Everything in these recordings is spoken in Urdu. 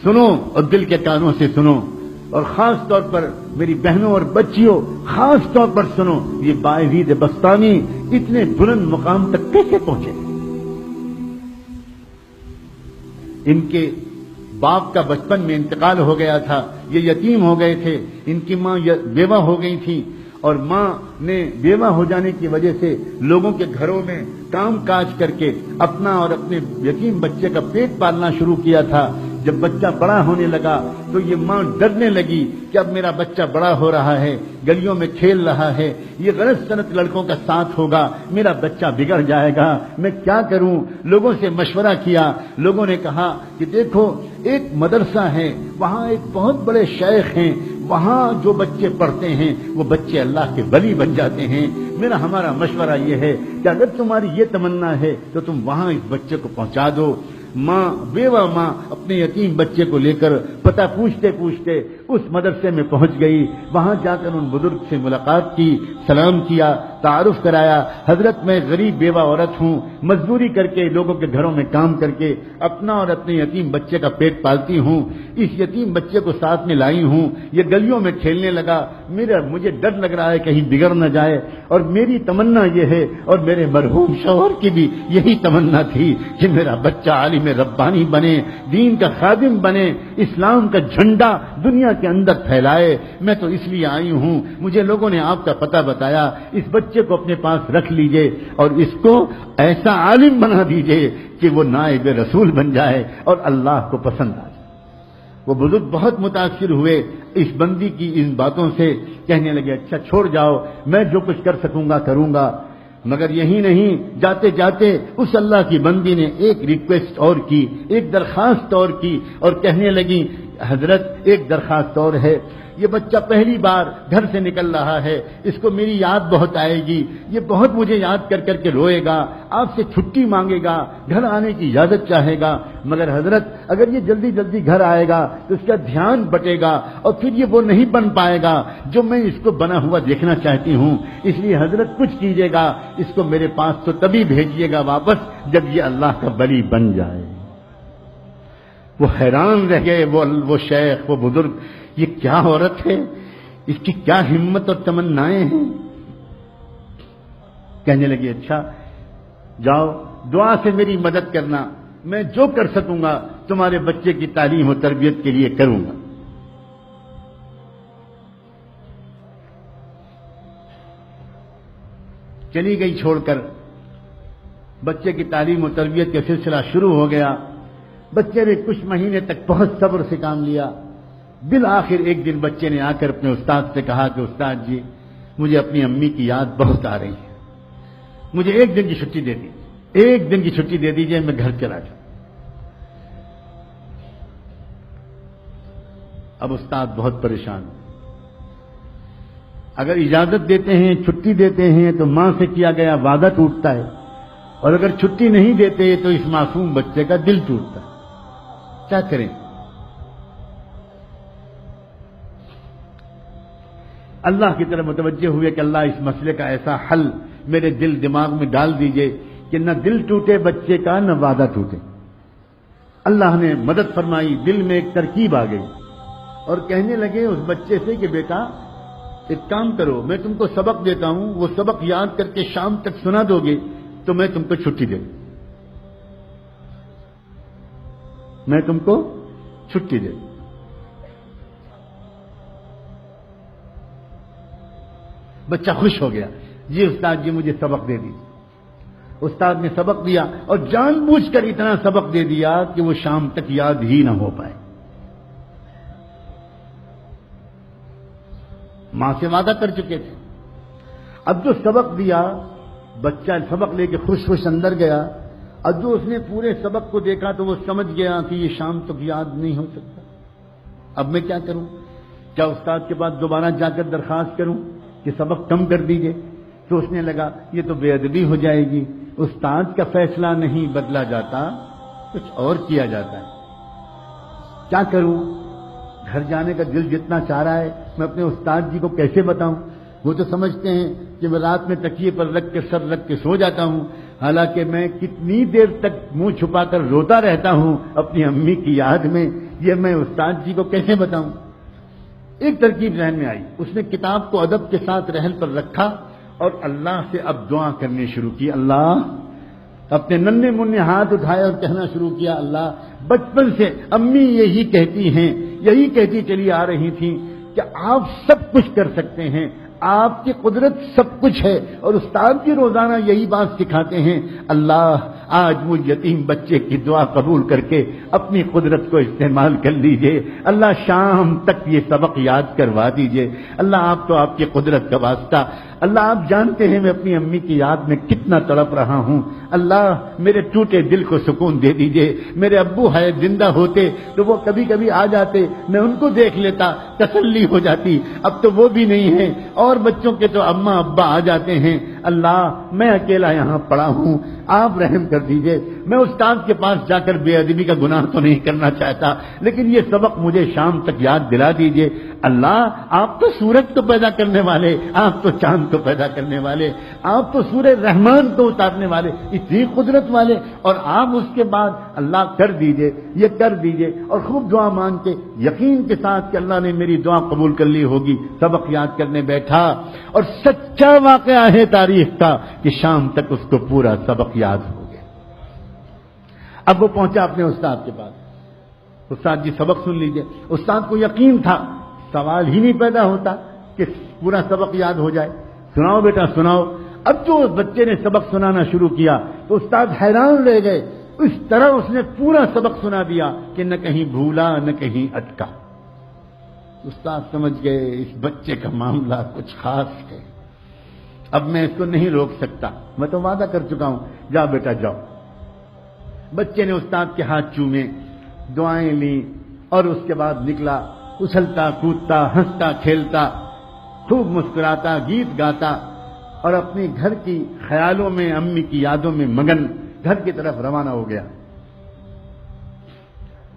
سنو اور دل کے کانوں سے سنو، اور خاص طور پر میری بہنوں اور بچیوں خاص طور پر سنو، یہ باعزید بستانی اتنے بلند مقام تک کیسے پہنچے؟ ان کے باپ کا بچپن میں انتقال ہو گیا تھا، یہ یتیم ہو گئے تھے، ان کی ماں بیوہ ہو گئی تھی، اور ماں نے بیوہ ہو جانے کی وجہ سے لوگوں کے گھروں میں کام کاج کر کے اپنا اور اپنے یتیم بچے کا پیٹ پالنا شروع کیا تھا۔ جب بچہ بڑا ہونے لگا تو یہ ماں ڈرنے لگی کہ اب میرا بچہ بڑا ہو رہا ہے، گلیوں میں کھیل رہا ہے، یہ غلط سنت لڑکوں کا ساتھ ہوگا، میرا بچہ بگڑ جائے گا، میں کیا کروں؟ لوگوں سے مشورہ کیا، لوگوں نے کہا کہ دیکھو ایک مدرسہ ہے، وہاں ایک بہت بڑے شیخ ہیں، وہاں جو بچے پڑھتے ہیں وہ بچے اللہ کے ولی بن جاتے ہیں۔ ہمارا مشورہ یہ ہے کہ اگر تمہاری یہ تمنا ہے تو تم وہاں اس بچے کو پہنچا دو۔ ماں، بیوہ ماں اپنے یتیم بچے کو لے کر پتہ پوچھتے پوچھتے اس مدرسے میں پہنچ گئی۔ وہاں جا کر ان بزرگ سے ملاقات کی، سلام کیا، تعارف کرایا، حضرت میں غریب بیوہ عورت ہوں، مزدوری کر کے لوگوں کے گھروں میں کام کر کے اپنا اور اپنے یتیم بچے کا پیٹ پالتی ہوں، اس یتیم بچے کو ساتھ میں لائی ہوں، یہ گلیوں میں کھیلنے لگا، مجھے ڈر لگ رہا ہے کہیں بگڑ نہ جائے، اور میری تمنا یہ ہے، اور میرے مرحوم شوہر کی بھی یہی تمنا تھی کہ میرا بچہ عالم ربانی بنے، دین کا خادم بنے، اسلام کا جھنڈا دنیا کے اندر پھیلائے۔ میں تو اس لیے آئی ہوں، مجھے لوگوں نے آپ کا پتہ بتایا، اس بچے کو اپنے پاس رکھ لیجئے اور اس کو ایسا عالم بنا دیجئے کہ وہ نائب رسول بن جائے اور اللہ کو پسند آ جائے۔ وہ بزرگ بہت متاثر ہوئے اس بندی کی ان باتوں سے، کہنے لگے اچھا چھوڑ جاؤ، میں جو کچھ کر سکوں گا کروں گا۔ مگر یہی نہیں، جاتے جاتے اس اللہ کی بندی نے ایک ریکویسٹ اور کی، ایک درخواست اور کی، اور کہنے لگی حضرت ایک درخواست اور ہے، یہ بچہ پہلی بار گھر سے نکل رہا ہے، اس کو میری یاد بہت آئے گی، یہ بہت مجھے یاد کر کر کے روئے گا، آپ سے چھٹی مانگے گا، گھر آنے کی اجازت چاہے گا، مگر حضرت اگر یہ جلدی جلدی گھر آئے گا تو اس کا دھیان بٹے گا اور پھر یہ وہ نہیں بن پائے گا جو میں اس کو بنا ہوا دیکھنا چاہتی ہوں، اس لیے حضرت کچھ کیجیے گا، اس کو میرے پاس تو تبھی بھیجیے گا واپس جب یہ اللہ کا ولی بن جائے۔ وہ حیران رہ گئے، وہ شیخ، وہ بزرگ، یہ کیا عورت ہے، اس کی کیا ہمت اور تمنائیں ہیں۔ کہنے لگے اچھا جاؤ دعا سے میری مدد کرنا، میں جو کر سکوں گا تمہارے بچے کی تعلیم و تربیت کے لیے کروں گا۔ چلی گئی چھوڑ کر، بچے کی تعلیم و تربیت کا سلسلہ شروع ہو گیا۔ بچے نے کچھ مہینے تک بہت صبر سے کام لیا، بالآخر ایک دن بچے نے آ کر اپنے استاد سے کہا کہ استاد جی مجھے اپنی امی کی یاد بہت آ رہی ہے، مجھے ایک دن کی چھٹی دے دیجیے، ایک دن کی چھٹی دے دیجیے، میں گھر چلا جاؤں۔ اب استاد بہت پریشان، اگر اجازت دیتے ہیں، چھٹی دیتے ہیں تو ماں سے کیا گیا وعدہ ٹوٹتا ہے، اور اگر چھٹی نہیں دیتے تو اس معصوم بچے کا دل ٹوٹتا ہے، کیا کریں؟ اللہ کی طرف متوجہ ہوئے کہ اللہ اس مسئلے کا ایسا حل میرے دل دماغ میں ڈال دیجئے کہ نہ دل ٹوٹے بچے کا، نہ وعدہ ٹوٹے۔ اللہ نے مدد فرمائی، دل میں ایک ترکیب آ گئی، اور کہنے لگے اس بچے سے کہ بیٹا ایک کام کرو، میں تم کو سبق دیتا ہوں، وہ سبق یاد کر کے شام تک سنا دو گے تو میں تم کو چھٹی دے دوں، میں تم کو چھٹی دے دوں۔ بچہ خوش ہو گیا، جی استاد جی مجھے سبق دے دیجیے۔ استاد نے سبق دیا، اور جان بوجھ کر اتنا سبق دے دیا کہ وہ شام تک یاد ہی نہ ہو پائے۔ ماں سے وعدہ کر چکے تھے، اب جو سبق دیا بچہ سبق لے کے خوش خوش اندر گیا، اب جو اس نے پورے سبق کو دیکھا تو وہ سمجھ گیا کہ یہ شام تک یاد نہیں ہو سکتا، اب میں کیا کروں؟ کیا استاد کے پاس دوبارہ جا کر درخواست کروں کہ سبق کم کر دیجیے؟ سوچنے لگا یہ تو بے ادبی ہو جائے گی، استاد کا فیصلہ نہیں بدلا جاتا، کچھ اور کیا جاتا ہے، کیا کروں؟ گھر جانے کا دل جتنا چاہ رہا ہے، میں اپنے استاد جی کو کیسے بتاؤں؟ وہ تو سمجھتے ہیں کہ میں رات میں تکیے پر رکھ کے سر رکھ کے سو جاتا ہوں، حالانکہ میں کتنی دیر تک منہ چھپا کر روتا رہتا ہوں اپنی امی کی یاد میں، یہ میں استاد جی کو کیسے بتاؤں؟ ایک ترکیب ذہن میں آئی، اس نے کتاب کو ادب کے ساتھ رحل پر رکھا اور اللہ سے اب دعا کرنی شروع کی۔ اللہ، اپنے ننھے منھے ہاتھ اٹھائے اور کہنا شروع کیا، اللہ بچپن سے امی یہی کہتی ہیں، یہی کہتی چلی آ رہی تھیں کہ آپ سب کچھ کر سکتے ہیں، آپ کی قدرت سب کچھ ہے، اور استاد بھی روزانہ یہی بات سکھاتے ہیں۔ اللہ آج مجھ یتیم بچے کی دعا قبول کر کے اپنی قدرت کو استعمال کر لیجئے، اللہ شام تک یہ سبق یاد کروا دیجئے۔ اللہ آپ تو آپ کی قدرت کا واسطہ، اللہ آپ جانتے ہیں میں اپنی امی کی یاد میں کتنا تڑپ رہا ہوں، اللہ میرے ٹوٹے دل کو سکون دے دیجئے۔ میرے ابو ہے زندہ ہوتے تو وہ کبھی کبھی آ جاتے، میں ان کو دیکھ لیتا، تسلی ہو جاتی، اب تو وہ بھی نہیں ہے، اور بچوں کے تو اماں ابا آ جاتے ہیں۔ اللہ میں اکیلا یہاں پڑا ہوں، آپ رحم کر دیجئے۔ میں استاد کے پاس جا کر بے ادبی کا گناہ تو نہیں کرنا چاہتا، لیکن یہ سبق مجھے شام تک یاد دلا دیجئے۔ اللہ آپ تو سورج کو پیدا کرنے والے، آپ تو چاند کو پیدا کرنے والے، آپ تو سورہ رحمان کو اتارنے والے، اتنی قدرت والے، اور آپ اس کے بعد اللہ کر دیجئے، یہ کر دیجئے، اور خوب دعا مانگ کے یقین کے ساتھ کہ اللہ نے میری دعا قبول کر لی ہوگی، سبق یاد کرنے بیٹھا، اور سچا واقعہ ہے تاریخ کا کہ شام تک اس کو پورا سبق یاد ہو گیا۔ اب وہ پہنچا اپنے استاد کے پاس، استاد جی سبق سن لیجئے۔ استاد کو یقین تھا، سوال ہی نہیں پیدا ہوتا کہ پورا سبق یاد ہو جائے۔ سناؤ بیٹا سناؤ۔ اب جو اس بچے نے سبق سنانا شروع کیا تو استاد حیران رہ گئے، اس طرح اس نے پورا سبق سنا دیا کہ نہ کہیں بھولا نہ کہیں اٹکا۔ استاد سمجھ گئے اس بچے کا معاملہ کچھ خاص ہے، اب میں اس کو نہیں روک سکتا، میں تو وعدہ کر چکا ہوں، جا بیٹا جاؤ۔ بچے نے استاد کے ہاتھ چومے، دعائیں لیں، اور اس کے بعد نکلا، اچھلتا کودتا ہنستا کھیلتا، خوب مسکراتا، گیت گاتا، اور اپنے گھر کی خیالوں میں، امی کی یادوں میں مگن گھر کی طرف روانہ ہو گیا۔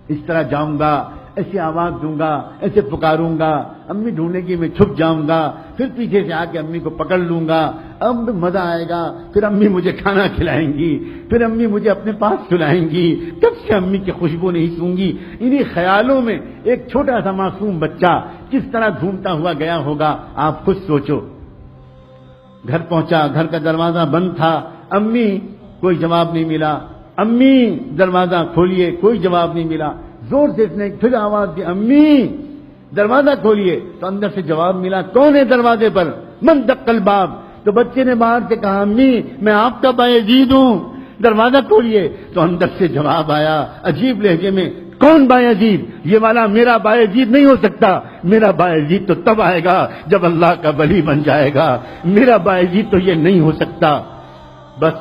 اس طرح جاؤں گا، ایسی آواز دوں گا، ایسے پکاروں گا، امی ڈھونڈے گی، میں چھپ جاؤں گا، پھر پیچھے سے آ کے امی کو پکڑ لوں گا، اب مزہ آئے گا، پھر امی مجھے کھانا کھلائیں گی، پھر امی مجھے اپنے پاس سلائیں گی، کب سے امی کی خوشبو نہیں سونگی۔ انہی خیالوں میں ایک چھوٹا سا معصوم بچہ کس طرح گھومتا ہوا گیا ہوگا، آپ خود سوچو۔ گھر پہنچا، گھر کا دروازہ بند تھا، امی کوئی جواب نہیں ملا، امی دروازہ کھولیے، کوئی جواب نہیں ملا، زور سے اس نے پھر آواز دی، امی دروازہ کھولیے، تو اندر سے جواب ملا، کون ہے دروازے پر؟ من دق الباب۔ تو بچے نے باہر سے کہا، امی میں آپ کا بایزید ہوں، دروازہ کھولیے۔ تو اندر سے جواب آیا عجیب لہجے میں، کون بایزید؟ یہ والا میرا بایزید نہیں ہو سکتا، میرا بایزید تو تب آئے گا جب اللہ کا ولی بن جائے گا، میرا بایزید تو یہ نہیں ہو سکتا۔ بس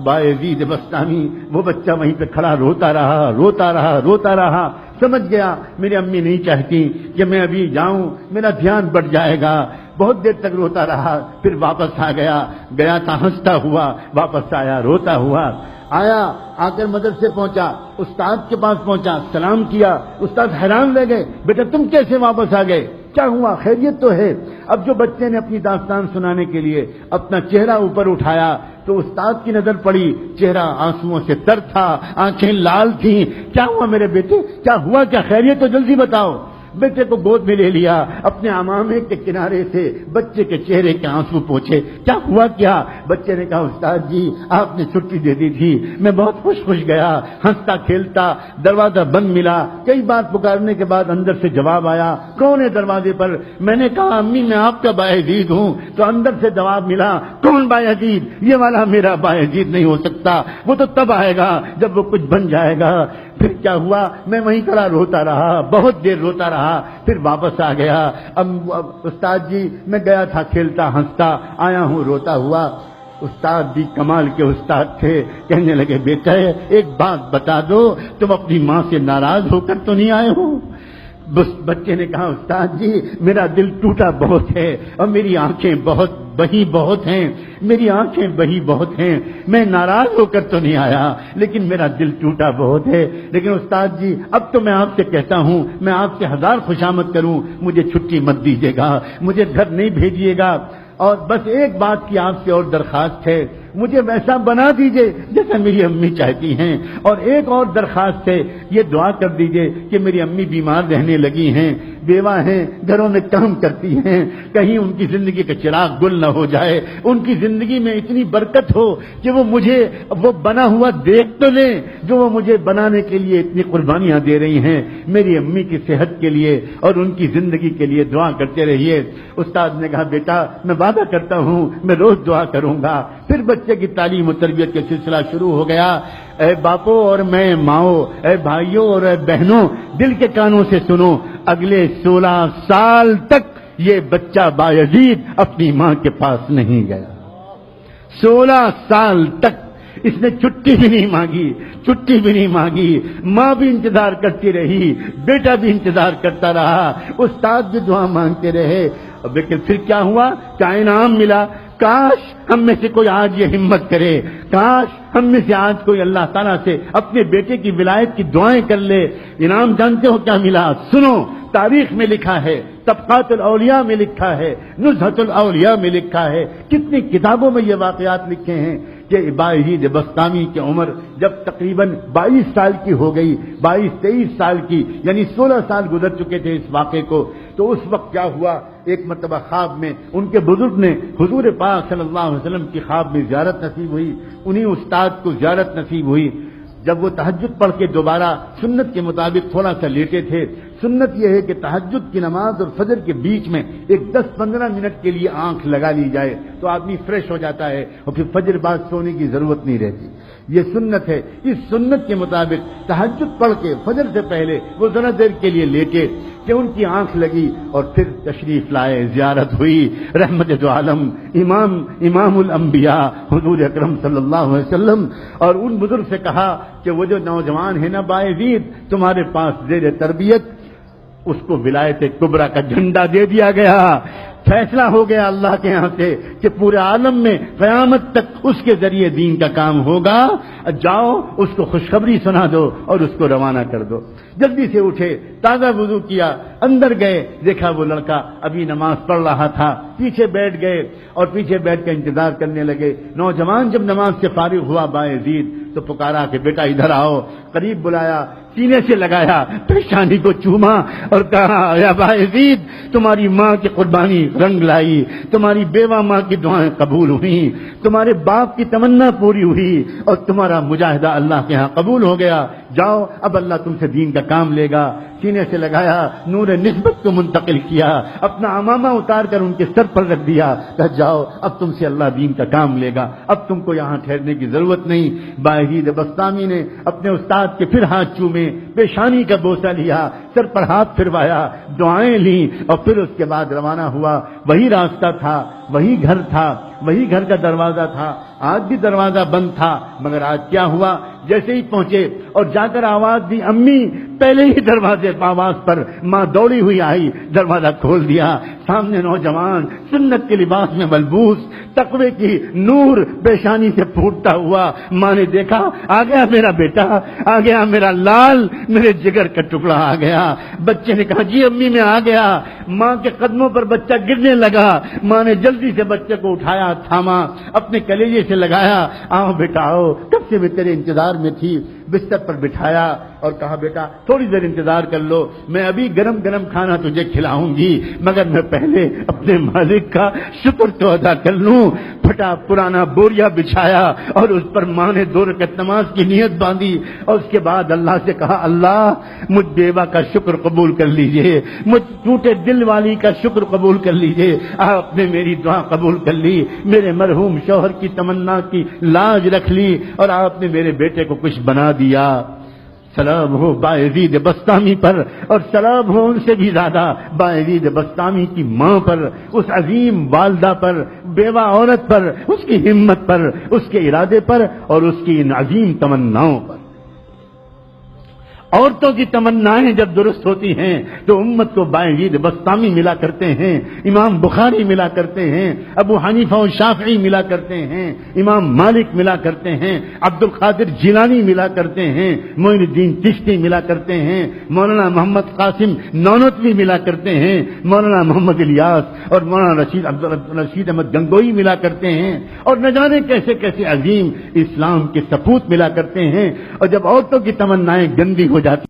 بایزید بستانی، وہ بچہ وہیں پہ کھڑا روتا رہا روتا رہا روتا رہا، سمجھ گیا میری امی نہیں چاہتی کہ میں ابھی جاؤں، میرا دھیان بڑھ جائے گا، بہت دیر تک روتا رہا، پھر واپس آ گیا تھا ہنستا ہوا، واپس آیا روتا ہوا، آ کر مدرسے پہنچا، استاد کے پاس پہنچا، سلام کیا، استاد حیران رہ گئے، بیٹا تم کیسے واپس آ گئے، کیا ہوا، خیریت تو ہے؟ اب جو بچے نے اپنی داستان سنانے کے لیے اپنا چہرہ اوپر اٹھایا تو استاد کی نظر پڑی، چہرہ آنسوؤں سے تر تھا، آنکھیں لال تھیں۔ کیا ہوا میرے بیٹے، کیا ہوا، کیا خیریت، تو جلدی بتاؤ۔ بیٹے کو گود میں لے لیا، اپنے عمامے کے کنارے سے بچے کے چہرے کے آنسو پوچھے، کیا ہوا کیا؟ بچے نے کہا، استاد جی آپ نے چھٹی دے دی تھی، میں بہت خوش گیا، ہنستا کھیلتا، دروازہ بند ملا، کئی بار پکارنے کے بعد اندر سے جواب آیا، کون ہے دروازے پر؟ میں نے کہا، امی میں آپ کا بایزید ہوں، تو اندر سے جواب ملا، کون بایزید؟ یہ والا میرا بایزید نہیں ہو سکتا، وہ تو تب آئے گا جب وہ کچھ بن جائے گا۔ پھر کیا ہوا؟ میں وہیں کھڑا روتا رہا، بہت دیر روتا رہا، پھر واپس آ گیا۔ اب استاد جی میں گیا تھا کھیلتا ہنستا، آیا ہوں روتا ہوا۔ استاد بھی کمال کے استاد تھے، کہنے لگے، بیٹا ایک بات بتا دو، تم اپنی ماں سے ناراض ہو کر تو نہیں آئے ہو؟ بچے نے کہا، استاد جی میرا دل ٹوٹا بہت ہے، اور میری آنکھیں بہی بہت ہیں، میری آنکھیں بہی بہت ہیں، میں ناراض ہو کر تو نہیں آیا، لیکن میرا دل ٹوٹا بہت ہے۔ لیکن استاد جی اب تو میں آپ سے کہتا ہوں، میں آپ سے 1000 خوشامد کروں، مجھے چھٹی مت دیجیے گا، مجھے گھر نہیں بھیجیے گا، اور بس ایک بات کی آپ سے اور درخواست ہے، مجھے ویسا بنا دیجئے جیسا میری امی چاہتی ہیں، اور ایک اور درخواست ہے، یہ دعا کر دیجئے کہ میری امی بیمار رہنے لگی ہیں، بیوہ ہیں، گھروں میں کام کرتی ہیں، کہیں ان کی زندگی کا چراغ گل نہ ہو جائے، ان کی زندگی میں اتنی برکت ہو کہ وہ مجھے وہ بنا ہوا دیکھ تو لیں جو وہ مجھے بنانے کے لیے اتنی قربانیاں دے رہی ہیں۔ میری امی کی صحت کے لیے اور ان کی زندگی کے لیے دعا کرتے رہیے۔ استاد نے کہا بیٹا میں وعدہ کرتا ہوں میں روز دعا کروں گا۔ پھر بچے کی تعلیم و تربیت کا سلسلہ شروع ہو گیا۔ اے باپو اور میں ماؤں، اے بھائیوں اور اے بہنوں، دل کے کانوں سے سنو، اگلے 16 سال تک یہ بچہ بایزید اپنی ماں کے پاس نہیں گیا۔ 16 سال تک اس نے چھٹی بھی نہیں مانگی، ماں بھی انتظار کرتی رہی، بیٹا بھی انتظار کرتا رہا، استاد بھی دعا مانگتے رہے، لیکن پھر کیا ہوا؟ کیا انعام ملا؟ کاش ہم میں سے کوئی آج یہ ہمت کرے، کاش ہم میں سے آج کوئی اللہ تعالیٰ سے اپنے بیٹے کی ولایت کی دعائیں کر لے۔ انعام جانتے ہو کیا ملا؟ سنو، تاریخ میں لکھا ہے، طبقات الاولیاء میں لکھا ہے، نزہۃ الاولیاء میں لکھا ہے، کتنی کتابوں میں یہ واقعات لکھے ہیں کہ بایزید بسطامی کی عمر جب تقریباً 22 سال کی ہو گئی، 22-23 سال کی، یعنی 16 سال گزر چکے تھے اس واقعے کو، تو اس وقت کیا ہوا؟ ایک مرتبہ خواب میں ان کے بزرگ نے حضور پاک صلی اللہ علیہ وسلم کی خواب میں زیارت نصیب ہوئی، انہی استاد کو زیارت نصیب ہوئی۔ جب وہ تہجد پڑھ کے دوبارہ سنت کے مطابق تھوڑا سا لیٹے تھے، سنت یہ ہے کہ تہجد کی نماز اور فجر کے بیچ میں ایک 10-15 منٹ کے لیے آنکھ لگا لی جائے تو آدمی فریش ہو جاتا ہے اور پھر فجر بعد سونے کی ضرورت نہیں رہتی، یہ سنت ہے۔ اس سنت کے مطابق تہجد پڑھ کے فجر سے پہلے وہ ذرا دیر کے لیے لیٹے کہ ان کی آنکھ لگی اور پھر تشریف لائے، زیارت ہوئی رحمت دو عالم امام الانبیاء حضور اکرم صلی اللہ علیہ وسلم، اور ان بزرگ سے کہا کہ وہ جو نوجوان ہے نا بایزید تمہارے پاس زیر تربیت، اس کو ولایت کبریٰ کا جھنڈا دے دیا گیا، فیصلہ ہو گیا اللہ کے ہاں سے کہ پورے عالم میں قیامت تک اس کے ذریعے دین کا کام ہوگا، جاؤ اس کو خوشخبری سنا دو اور اس کو روانہ کر دو۔ جلدی سے اٹھے، تازہ وضو کیا، اندر گئے، دیکھا وہ لڑکا ابھی نماز پڑھ رہا تھا، پیچھے بیٹھ گئے اور پیچھے بیٹھ کر انتظار کرنے لگے۔ نوجوان جب نماز سے فارغ ہوا بایزید تو پکارا کہ بیٹا ادھر آؤ، قریب بلایا، سینے سے لگایا، پیشانی کو چوما اور کہا یا بایزید تمہاری ماں کی قربانی رنگ لائی، تمہاری بیوہ ماں کی دعائیں قبول ہوئیں، تمہارے باپ کی تمنا پوری ہوئی اور تمہارا مجاہدہ اللہ کے ہاں قبول ہو گیا، جاؤ اب اللہ تم سے دین کا کام لے گا۔ سینے سے لگایا، نور نسبت کو منتقل کیا، اپنا عمامہ اتار کر ان کے سر پر رکھ دیا، کہا جاؤ اب تم سے اللہ دین کا کام لے گا، اب تم کو یہاں ٹھہرنے کی ضرورت نہیں۔ بایزید بسطامی نے اپنے استاد کے پھر ہاتھ چومے، پیشانی کا بوسہ لیا، سر پر ہاتھ پھروایا، دعائیں لیں اور پھر اس کے بعد روانہ ہوا۔ وہی راستہ تھا، وہی گھر تھا، وہی گھر کا دروازہ تھا، آج بھی دروازہ بند تھا، مگر آج کیا ہوا؟ جیسے ہی پہنچے اور جا کر آواز دی امی، پہلے ہی دروازے آواز پر ماں دوڑی ہوئی آئی، دروازہ کھول دیا، سامنے نوجوان سنت کے لباس میں ملبوس، تقوی کی نور پیشانی سے پھوٹتا ہوا۔ ماں نے دیکھا آ گیا میرا بیٹا، آ گیا میرا لال، میرے جگر کا ٹکڑا آ گیا۔ بچے نے کہا جی امی میں آ گیا۔ ماں کے قدموں پر بچہ گرنے لگا، ماں نے جلدی سے بچے کو اٹھایا، تھاما، اپنے کلیجے سے لگایا، آؤ بیٹا آؤ، کب سے میں تیرے انتظار میں تھی۔ بستر پر بٹھایا اور کہا بیٹا تھوڑی دیر انتظار کر لو، میں ابھی گرم گرم کھانا تجھے کھلاؤں گی، مگر میں پہلے اپنے مالک کا شکر تو ادا کر لوں۔ پھٹا پرانا بوریا بچھایا اور اس پر ماں نے 2 رکعت نماز کی نیت باندھی اور اس کے بعد اللہ سے کہا اللہ مجھ بیوہ کا شکر قبول کر لیجئے، مجھ ٹوٹے دل والی کا شکر قبول کر لیجئے، آپ نے میری دعا قبول کر لی، میرے مرحوم شوہر کی تمنا کی لاج رکھ لی اور آپ نے میرے بیٹے کو کچھ بنا دیا۔ سلام ہو بایزید بسطامی پر، اور سلام ہو ان سے بھی زیادہ بایزید بسطامی کی ماں پر، اس عظیم والدہ پر، بیوہ عورت پر، اس کی ہمت پر، اس کے ارادے پر اور اس کی ان عظیم تمناؤں پر۔ عورتوں کی تمنائیں جب درست ہوتی ہیں تو امت کو باعزید بسطامی ملا کرتے ہیں، امام بخاری ملا کرتے ہیں، ابو حنیفہ و شافعی ملا کرتے ہیں، امام مالک ملا کرتے ہیں، عبد القادر جیلانی ملا کرتے ہیں، معین الدین چشتی ملا کرتے ہیں، مولانا محمد قاسم نانوتوی ملا کرتے ہیں، مولانا محمد الیاس اور مولانا رشید احمد گنگوئی ملا کرتے ہیں، اور نہ جانے کیسے کیسے عظیم اسلام کے سپوت ملا کرتے ہیں۔ اور جب عورتوں کی تمنائیں گندی ہو جاتی